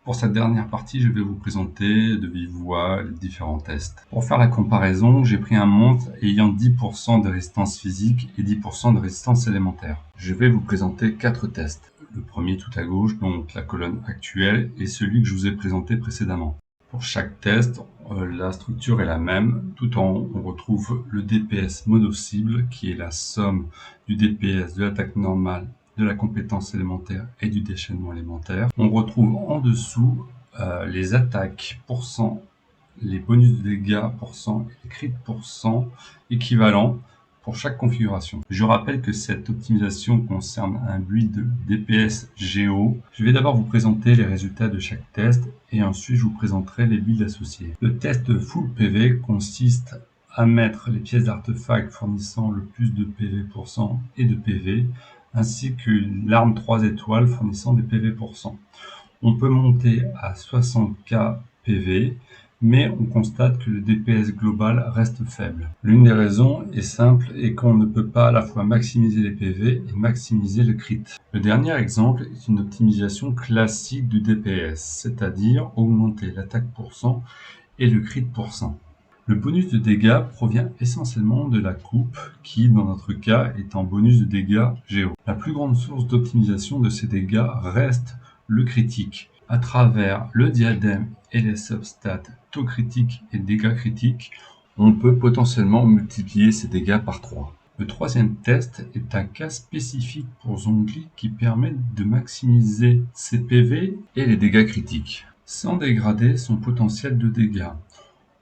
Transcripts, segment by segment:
Pour cette dernière partie, je vais vous présenter de vive voix les différents tests. Pour faire la comparaison, j'ai pris un montre ayant 10% de résistance physique et 10% de résistance élémentaire. Je vais vous présenter 4 tests. Le premier tout à gauche, donc la colonne actuelle, et celui que je vous ai présenté précédemment. Pour chaque test, la structure est la même. Tout en haut, on retrouve le DPS mono-cible, qui est la somme du DPS de l'attaque normale, de la compétence élémentaire et du déchaînement élémentaire. On retrouve en dessous les attaques %, les bonus de dégâts %, et les crits % équivalents pour chaque configuration. Je rappelle que cette optimisation concerne un build DPS Géo. Je vais d'abord vous présenter les résultats de chaque test et ensuite je vous présenterai les builds associés. Le test Full PV consiste à mettre les pièces d'artefacts fournissant le plus de PV % et de PV, ainsi que l'arme 3 étoiles fournissant des PV %. On peut monter à 60k PV, mais on constate que le DPS global reste faible. L'une des raisons est simple et qu'on ne peut pas à la fois maximiser les PV et maximiser le crit. Le dernier exemple est une optimisation classique du DPS, c'est-à-dire augmenter l'attaque % et le crit %. Le bonus de dégâts provient essentiellement de la coupe qui, dans notre cas, est en bonus de dégâts Géo. La plus grande source d'optimisation de ces dégâts reste le critique. À travers le diadème et les substats taux critique et dégâts critiques, on peut potentiellement multiplier ces dégâts par 3. Le troisième test est un cas spécifique pour Zhongli qui permet de maximiser ses PV et les dégâts critiques, sans dégrader son potentiel de dégâts.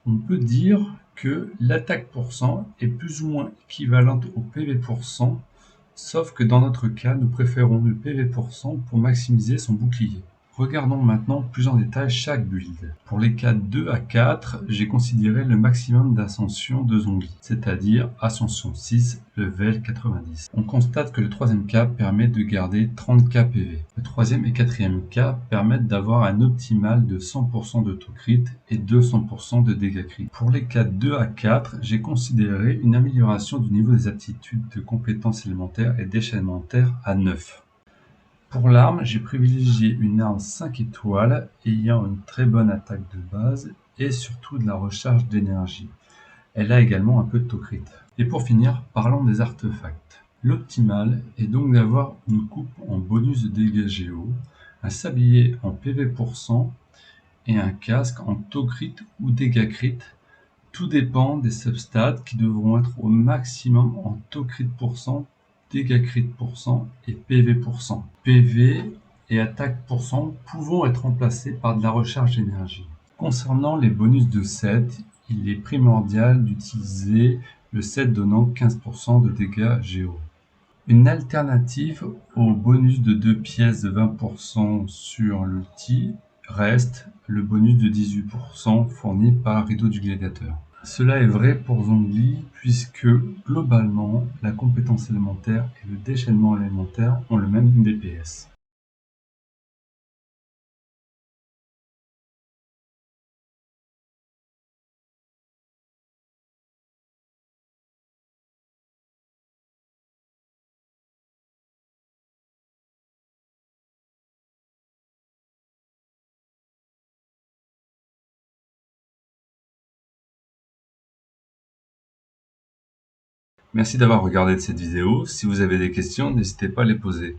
On peut dire que l'attaque % est plus ou moins équivalente au PV %, sauf que dans notre cas, nous préférons le PV % pour maximiser son bouclier. Regardons maintenant plus en détail chaque build. Pour les cas 2 à 4, j'ai considéré le maximum d'ascension de Zhongli, c'est-à-dire ascension 6, level 90. On constate que le troisième cas permet de garder 30k PV. Le troisième et quatrième cas permettent d'avoir un optimal de 100% de taux crit et 200% de dégâts crit. Pour les cas 2 à 4, j'ai considéré une amélioration du niveau des aptitudes de compétences élémentaires et déchaînementaires à 9. Pour l'arme, j'ai privilégié une arme 5 étoiles ayant une très bonne attaque de base et surtout de la recharge d'énergie. Elle a également un peu de taux crit. Et pour finir, parlons des artefacts. L'optimal est donc d'avoir une coupe en bonus de dégâts Géo, un sablier en PV % et un casque en taux crit ou dégâts crit. Tout dépend des substats qui devront être au maximum en taux crit %, dégâts crit % et PV %. PV et attaque % pouvant être remplacés par de la recharge d'énergie. Concernant les bonus de set, il est primordial d'utiliser le set donnant 15% de dégâts Géo. Une alternative au bonus de 2 pièces de 20% sur l'ulti reste le bonus de 18% fourni par Rideau du Gladiateur. Cela est vrai pour Zhongli puisque globalement la compétence élémentaire et le déchaînement élémentaire ont le même DPS. Merci d'avoir regardé cette vidéo. Si vous avez des questions, n'hésitez pas à les poser.